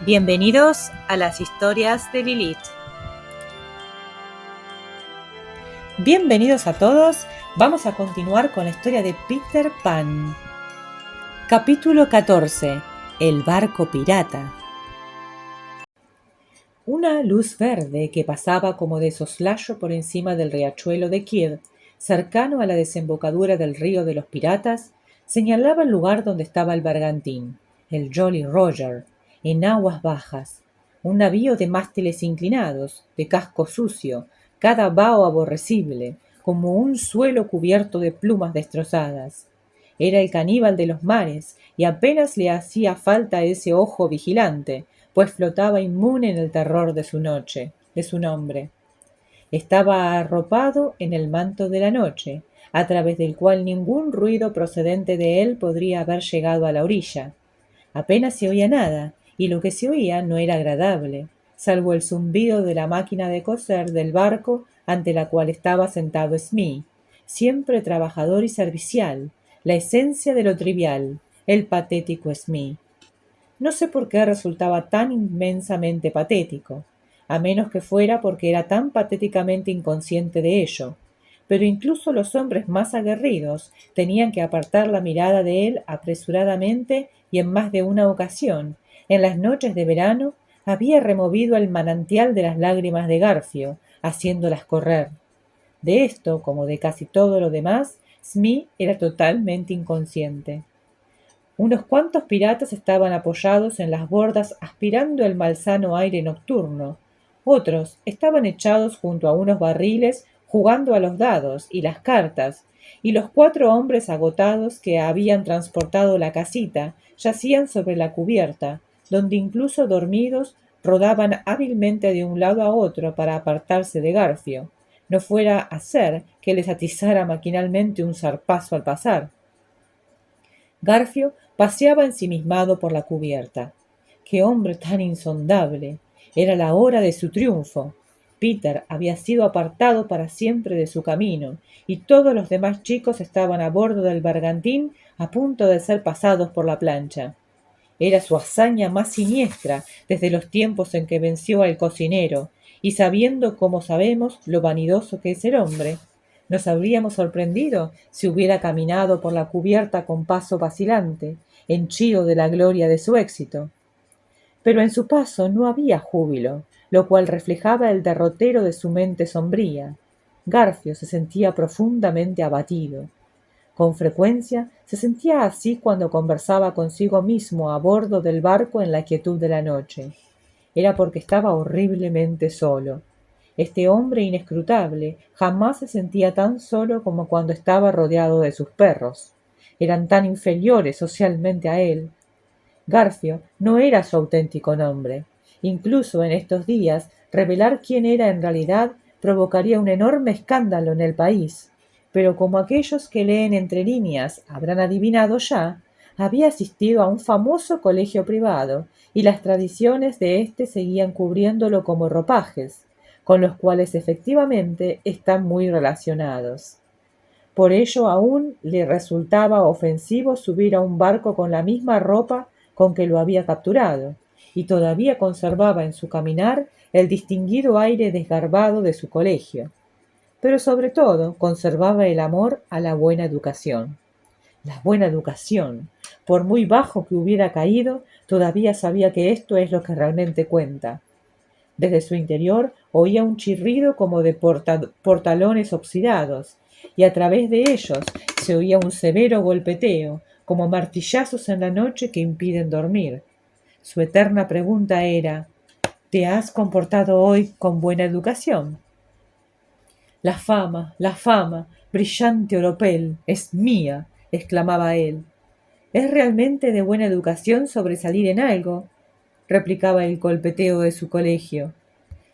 Bienvenidos a las historias de Lilith. Bienvenidos a todos, vamos a continuar con la historia de Peter Pan. Capítulo 14. El barco pirata. Una luz verde que pasaba como de soslayo por encima del riachuelo de Kidd, cercano a la desembocadura del río de los piratas, señalaba el lugar donde estaba el bergantín, el Jolly Roger, en aguas bajas, un navío de mástiles inclinados, de casco sucio, cada bao aborrecible, como un suelo cubierto de plumas destrozadas. Era el caníbal de los mares, y apenas le hacía falta ese ojo vigilante, pues flotaba inmune en el terror de su nombre. Estaba arropado en el manto de la noche, a través del cual ningún ruido procedente de él podría haber llegado a la orilla. Apenas se oía nada, y lo que se oía no era agradable, salvo el zumbido de la máquina de coser del barco ante la cual estaba sentado Smee, siempre trabajador y servicial, la esencia de lo trivial, el patético Smee. No sé por qué resultaba tan inmensamente patético, a menos que fuera porque era tan patéticamente inconsciente de ello, pero incluso los hombres más aguerridos tenían que apartar la mirada de él apresuradamente, y en más de una ocasión, en las noches de verano, había removido el manantial de las lágrimas de Garfio, haciéndolas correr. De esto, como de casi todo lo demás, Smee era totalmente inconsciente. Unos cuantos piratas estaban apoyados en las bordas aspirando el malsano aire nocturno. Otros estaban echados junto a unos barriles jugando a los dados y las cartas, y los 4 hombres agotados que habían transportado la casita yacían sobre la cubierta, donde incluso dormidos rodaban hábilmente de un lado a otro para apartarse de Garfio, no fuera a ser que les atizara maquinalmente un zarpazo al pasar. Garfio paseaba ensimismado por la cubierta. ¡Qué hombre tan insondable! Era la hora de su triunfo. Peter había sido apartado para siempre de su camino, y todos los demás chicos estaban a bordo del bergantín a punto de ser pasados por la plancha. Era su hazaña más siniestra desde los tiempos en que venció al cocinero, y sabiendo, como sabemos, lo vanidoso que es el hombre, nos habríamos sorprendido si hubiera caminado por la cubierta con paso vacilante, henchido de la gloria de su éxito. Pero en su paso no había júbilo, lo cual reflejaba el derrotero de su mente sombría. Garfio se sentía profundamente abatido. Con frecuencia se sentía así cuando conversaba consigo mismo a bordo del barco en la quietud de la noche. Era porque estaba horriblemente solo. Este hombre inescrutable jamás se sentía tan solo como cuando estaba rodeado de sus perros. Eran tan inferiores socialmente a él. Garfio no era su auténtico nombre. Incluso en estos días, revelar quién era en realidad provocaría un enorme escándalo en el país. Pero como aquellos que leen entre líneas habrán adivinado ya, había asistido a un famoso colegio privado, y las tradiciones de éste seguían cubriéndolo como ropajes, con los cuales efectivamente están muy relacionados. Por ello aún le resultaba ofensivo subir a un barco con la misma ropa con que lo había capturado, y todavía conservaba en su caminar el distinguido aire desgarbado de su colegio. Pero sobre todo conservaba el amor a la buena educación. La buena educación, por muy bajo que hubiera caído, todavía sabía que esto es lo que realmente cuenta. Desde su interior oía un chirrido como de portalones oxidados, y a través de ellos se oía un severo golpeteo, como martillazos en la noche que impiden dormir. Su eterna pregunta era: ¿te has comportado hoy con buena educación? la fama, brillante oropel, es mía, exclamaba él. ¿Es realmente de buena educación sobresalir en algo?, replicaba el golpeteo de su colegio.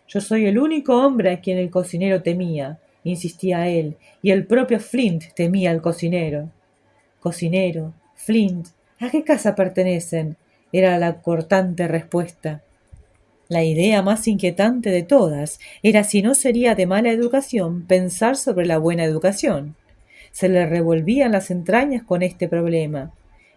Yo soy el único hombre a quien el cocinero temía, insistía él, y el propio Flint temía al cocinero. Cocinero, Flint, ¿a qué casa pertenecen?, era la cortante respuesta. La idea más inquietante de todas era si no sería de mala educación pensar sobre la buena educación. Se le revolvían las entrañas con este problema.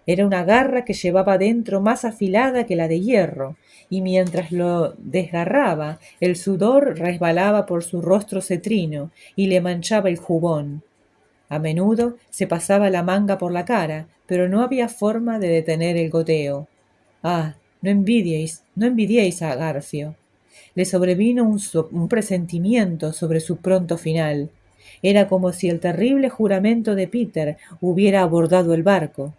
Era una garra que llevaba dentro más afilada que la de hierro, y mientras lo desgarraba, el sudor resbalaba por su rostro cetrino y le manchaba el jubón. A menudo se pasaba la manga por la cara, pero no había forma de detener el goteo. Ah, no envidiéis a Garfio. Le sobrevino un presentimiento sobre su pronto final. Era como si el terrible juramento de Peter hubiera abordado el barco.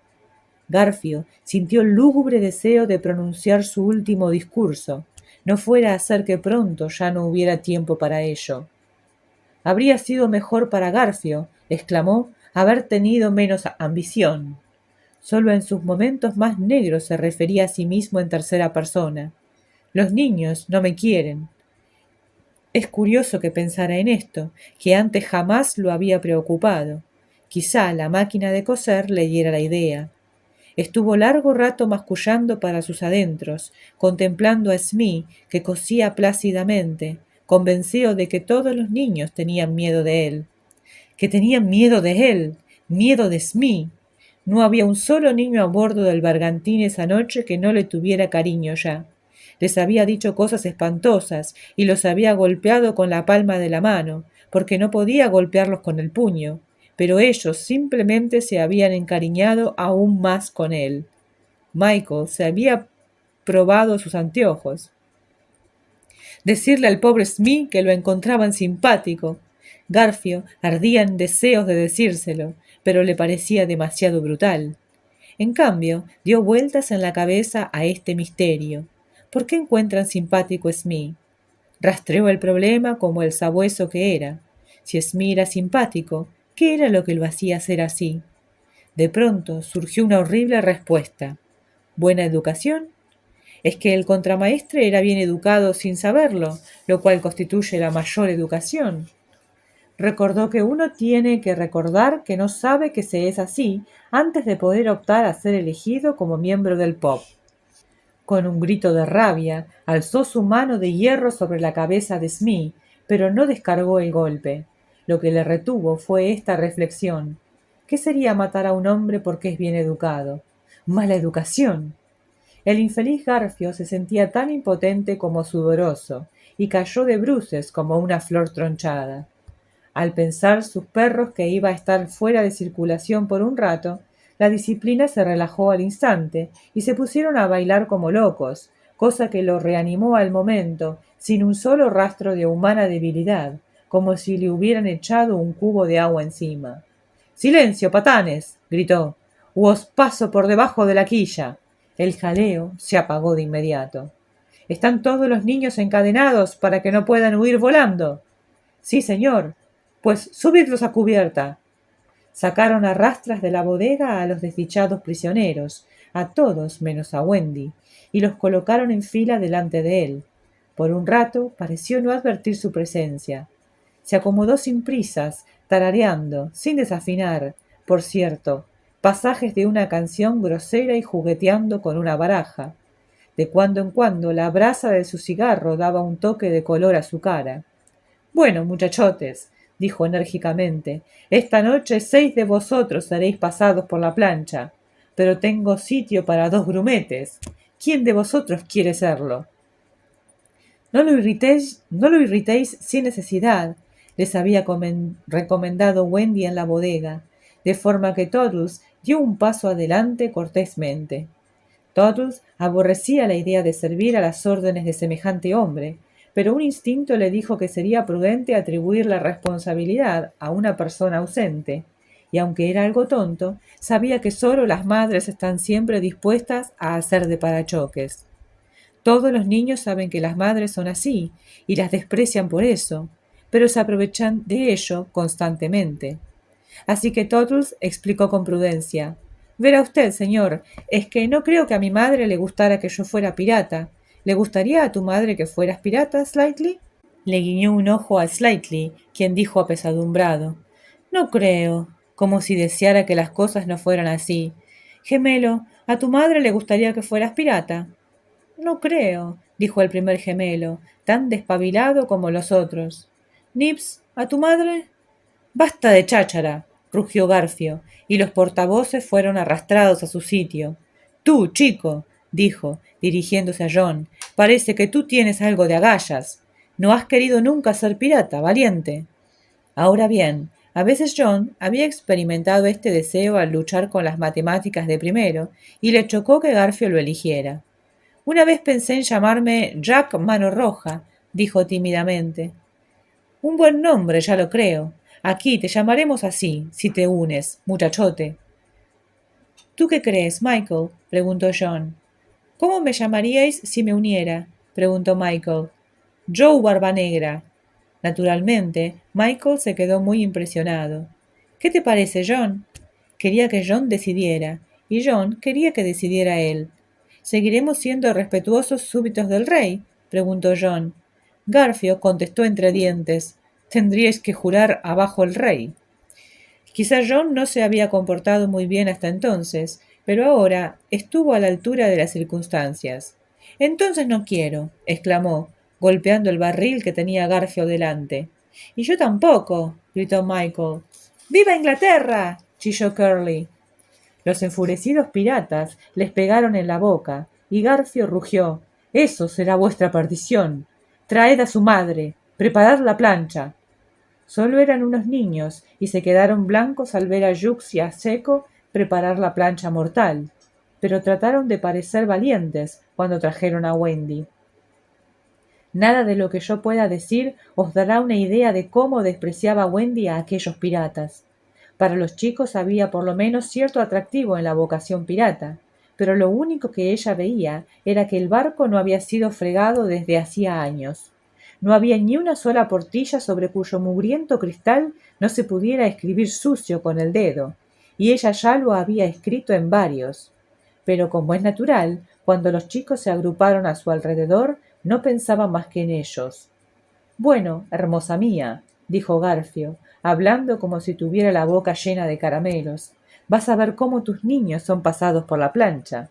Garfio sintió el lúgubre deseo de pronunciar su último discurso, no fuera a ser que pronto ya no hubiera tiempo para ello. Habría sido mejor para Garfio, exclamó, haber tenido menos ambición. Solo en sus momentos más negros se refería a sí mismo en tercera persona. Los niños no me quieren. Es curioso que pensara en esto, que antes jamás lo había preocupado. Quizá la máquina de coser le diera la idea. Estuvo largo rato mascullando para sus adentros, contemplando a Smee, que cosía plácidamente, convencido de que todos los niños tenían miedo de él. Que tenían miedo de él, miedo de Smee. No había un solo niño a bordo del bergantín esa noche que no le tuviera cariño ya. Les había dicho cosas espantosas y los había golpeado con la palma de la mano, porque no podía golpearlos con el puño, pero ellos simplemente se habían encariñado aún más con él. Michael se había probado sus anteojos. Decirle al pobre Smee que lo encontraban simpático. Garfio ardía en deseos de decírselo, pero le parecía demasiado brutal. En cambio, dio vueltas en la cabeza a este misterio. ¿Por qué encuentran simpático a Smee? Rastreó el problema como el sabueso que era. Si Smee era simpático, ¿qué era lo que lo hacía ser así? De pronto surgió una horrible respuesta. ¿Buena educación? Es que el contramaestre era bien educado sin saberlo, lo cual constituye la mayor educación. Recordó que uno tiene que recordar que no sabe que se es así antes de poder optar a ser elegido como miembro del POP. Con un grito de rabia, alzó su mano de hierro sobre la cabeza de Smee, pero no descargó el golpe. Lo que le retuvo fue esta reflexión. ¿Qué sería matar a un hombre porque es bien educado? ¡Mala educación! El infeliz Garfio se sentía tan impotente como sudoroso, y cayó de bruces como una flor tronchada. Al pensar sus perros que iba a estar fuera de circulación por un rato, la disciplina se relajó al instante y se pusieron a bailar como locos, cosa que lo reanimó al momento, sin un solo rastro de humana debilidad, como si le hubieran echado un cubo de agua encima. ¡Silencio, patanes! gritó. ¡U os paso por debajo de la quilla! El jaleo se apagó de inmediato. ¿Están todos los niños encadenados para que no puedan huir volando? Sí, señor. Pues subidlos a cubierta. Sacaron a rastras de la bodega a los desdichados prisioneros, a todos menos a Wendy, y los colocaron en fila delante de él. Por un rato pareció no advertir su presencia. Se acomodó sin prisas, tarareando, sin desafinar, por cierto, pasajes de una canción grosera y jugueteando con una baraja. De cuando en cuando la brasa de su cigarro daba un toque de color a su cara. Bueno, muchachotes, dijo enérgicamente, esta noche 6 de vosotros seréis pasados por la plancha, pero tengo sitio para 2 grumetes. ¿Quién de vosotros quiere serlo? No lo irritéis sin necesidad, les había recomendado Wendy en la bodega, de forma que Toddles dio un paso adelante cortésmente. Toddles aborrecía la idea de servir a las órdenes de semejante hombre, pero un instinto le dijo que sería prudente atribuir la responsabilidad a una persona ausente, y aunque era algo tonto, sabía que solo las madres están siempre dispuestas a hacer de parachoques. Todos los niños saben que las madres son así, y las desprecian por eso, pero se aprovechan de ello constantemente. Así que Toddles explicó con prudencia. Verá usted, señor, es que no creo que a mi madre le gustara que yo fuera pirata. ¿Le gustaría a tu madre que fueras pirata, Slightly? Le guiñó un ojo a Slightly, quien dijo apesadumbrado. No creo, como si deseara que las cosas no fueran así. Gemelo, ¿a tu madre le gustaría que fueras pirata? No creo, dijo el primer gemelo, tan despabilado como los otros. Nips, ¿a tu madre? Basta de cháchara, rugió Garfio, y los portavoces fueron arrastrados a su sitio. Tú, chico, dijo, dirigiéndose a John, parece que tú tienes algo de agallas. No has querido nunca ser pirata, valiente. Ahora bien, a veces John había experimentado este deseo al luchar con las matemáticas de primero, y le chocó que Garfio lo eligiera. Una vez pensé en llamarme Jack Mano Roja, dijo tímidamente. Un buen nombre, ya lo creo. Aquí te llamaremos así, si te unes, muchachote. ¿Tú qué crees, Michael? Preguntó John. ¿Cómo me llamaríais si me uniera? Preguntó Michael. Joe Barbanegra. Naturalmente, Michael se quedó muy impresionado. ¿Qué te parece, John? Quería que John decidiera, y John quería que decidiera él. ¿Seguiremos siendo respetuosos súbditos del rey? Preguntó John. Garfio contestó entre dientes. Tendríais que jurar abajo el rey. Quizá John no se había comportado muy bien hasta entonces, pero ahora estuvo a la altura de las circunstancias. Entonces no quiero, exclamó, golpeando el barril que tenía Garfio delante. Y yo tampoco, gritó Michael. ¡Viva Inglaterra! Chilló Curly. Los enfurecidos piratas les pegaron en la boca, y Garfio rugió. Eso será vuestra perdición. Traed a su madre. Preparad la plancha. Solo eran unos niños, y se quedaron blancos al ver a Jux y a Seco preparar la plancha mortal. Pero trataron de parecer valientes cuando trajeron a Wendy. Nada de lo que yo pueda decir os dará una idea de cómo despreciaba Wendy a aquellos piratas. Para los chicos había por lo menos cierto atractivo en la vocación pirata, pero lo único que ella veía era que el barco no había sido fregado desde hacía años. No había ni una sola portilla sobre cuyo mugriento cristal no se pudiera escribir sucio con el dedo, y ella ya lo había escrito en varios. Pero como es natural, cuando los chicos se agruparon a su alrededor, no pensaba más que en ellos. Bueno, hermosa mía, dijo Garfio, hablando como si tuviera la boca llena de caramelos, vas a ver cómo tus niños son pasados por la plancha.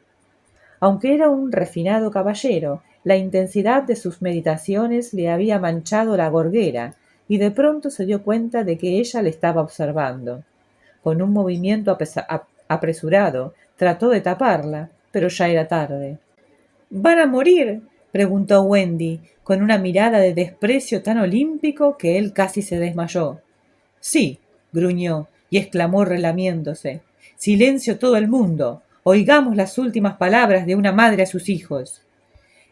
Aunque era un refinado caballero, la intensidad de sus meditaciones le había manchado la gorguera, y de pronto se dio cuenta de que ella le estaba observando. Con un movimiento apresurado, trató de taparla, pero ya era tarde. ¿Van a morir? Preguntó Wendy, con una mirada de desprecio tan olímpico que él casi se desmayó. Sí, gruñó, y exclamó relamiéndose. Silencio todo el mundo. Oigamos las últimas palabras de una madre a sus hijos.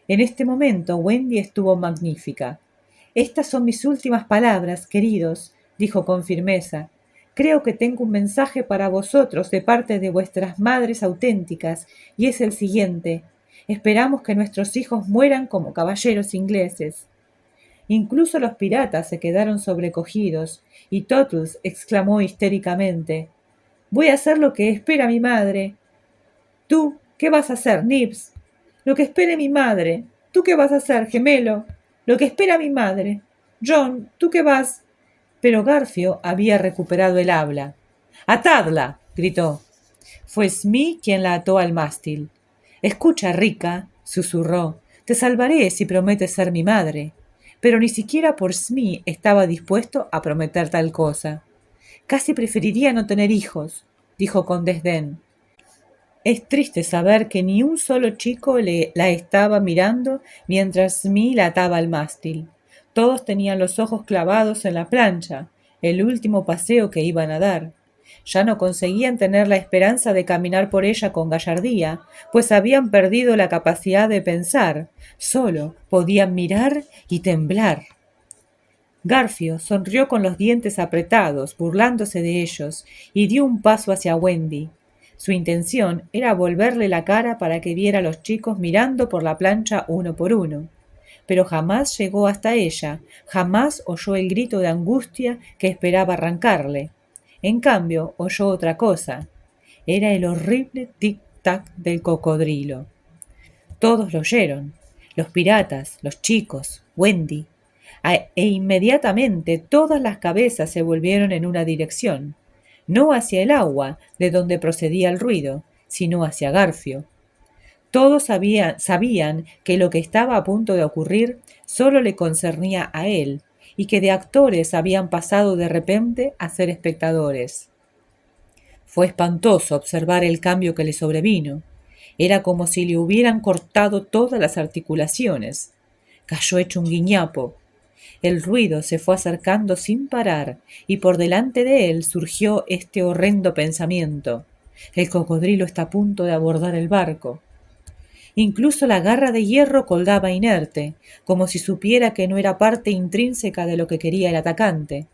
En este momento Wendy estuvo magnífica. Estas son mis últimas palabras, queridos, dijo con firmeza. Creo que tengo un mensaje para vosotros de parte de vuestras madres auténticas, y es el siguiente. Esperamos que nuestros hijos mueran como caballeros ingleses. Incluso los piratas se quedaron sobrecogidos, y Tottles exclamó histéricamente: «Voy a hacer lo que espera mi madre». «¿Tú qué vas a hacer, Nibs?» «Lo que espere mi madre». «¿Tú qué vas a hacer, gemelo?» «Lo que espera mi madre». «John, ¿tú qué vas?» Pero Garfio había recuperado el habla. «¡Atadla!» gritó. Fue Smee quien la ató al mástil. «Escucha, rica», susurró, «te salvaré si prometes ser mi madre». Pero ni siquiera por Smee estaba dispuesto a prometer tal cosa. «Casi preferiría no tener hijos», dijo con desdén. Es triste saber que ni un solo chico la estaba mirando mientras Smee la ataba al mástil. Todos tenían los ojos clavados en la plancha, el último paseo que iban a dar. Ya no conseguían tener la esperanza de caminar por ella con gallardía, pues habían perdido la capacidad de pensar, solo podían mirar y temblar. Garfio sonrió con los dientes apretados, burlándose de ellos, y dio un paso hacia Wendy. Su intención era volverle la cara para que viera a los chicos mirando por la plancha uno por uno. Pero jamás llegó hasta ella, jamás oyó el grito de angustia que esperaba arrancarle. En cambio, oyó otra cosa. Era el horrible tic-tac del cocodrilo. Todos lo oyeron, los piratas, los chicos, Wendy, e inmediatamente todas las cabezas se volvieron en una dirección, no hacia el agua de donde procedía el ruido, sino hacia Garfio. Todos sabían que lo que estaba a punto de ocurrir solo le concernía a él, y que de actores habían pasado de repente a ser espectadores. Fue espantoso observar el cambio que le sobrevino. Era como si le hubieran cortado todas las articulaciones. Cayó hecho un guiñapo. El ruido se fue acercando sin parar, y por delante de él surgió este horrendo pensamiento: el cocodrilo está a punto de abordar el barco. Incluso la garra de hierro colgaba inerte, como si supiera que no era parte intrínseca de lo que quería el atacante.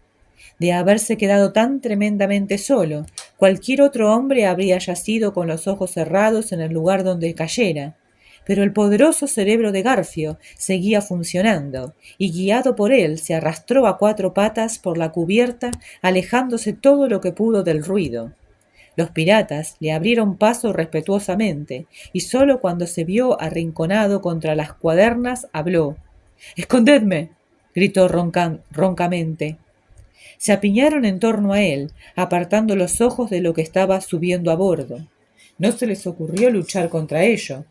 De haberse quedado tan tremendamente solo, cualquier otro hombre habría yacido con los ojos cerrados en el lugar donde cayera. Pero el poderoso cerebro de Garfio seguía funcionando, y guiado por él se arrastró a cuatro patas por la cubierta, alejándose todo lo que pudo del ruido. Los piratas le abrieron paso respetuosamente, y sólo cuando se vio arrinconado contra las cuadernas habló. —¡Escondedme! —gritó roncamente. Se apiñaron en torno a él, apartando los ojos de lo que estaba subiendo a bordo. No se les ocurrió luchar contra ello.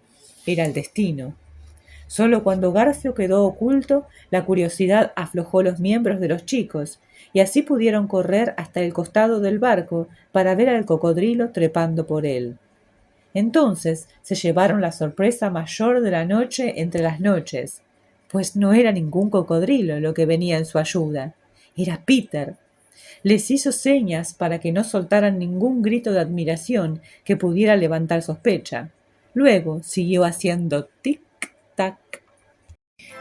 Era el destino. Solo cuando Garfio quedó oculto, la curiosidad aflojó los miembros de los chicos, y así pudieron correr hasta el costado del barco para ver al cocodrilo trepando por él. Entonces se llevaron la sorpresa mayor de la noche entre las noches, pues no era ningún cocodrilo lo que venía en su ayuda, era Peter. Les hizo señas para que no soltaran ningún grito de admiración que pudiera levantar sospecha. Luego siguió haciendo tic-tac.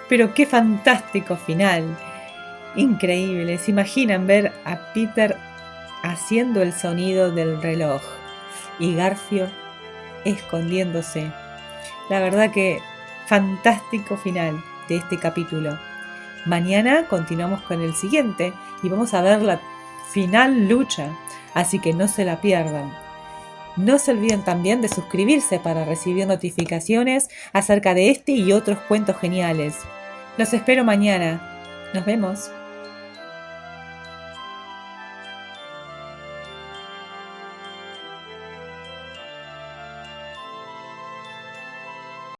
Pero qué fantástico final. Increíble. ¿Se imaginan ver a Peter haciendo el sonido del reloj y Garfio escondiéndose? La verdad que fantástico final de este capítulo. Mañana continuamos con el siguiente y vamos a ver la final lucha, así que no se la pierdan. No se olviden también de suscribirse para recibir notificaciones acerca de este y otros cuentos geniales. Los espero mañana. Nos vemos.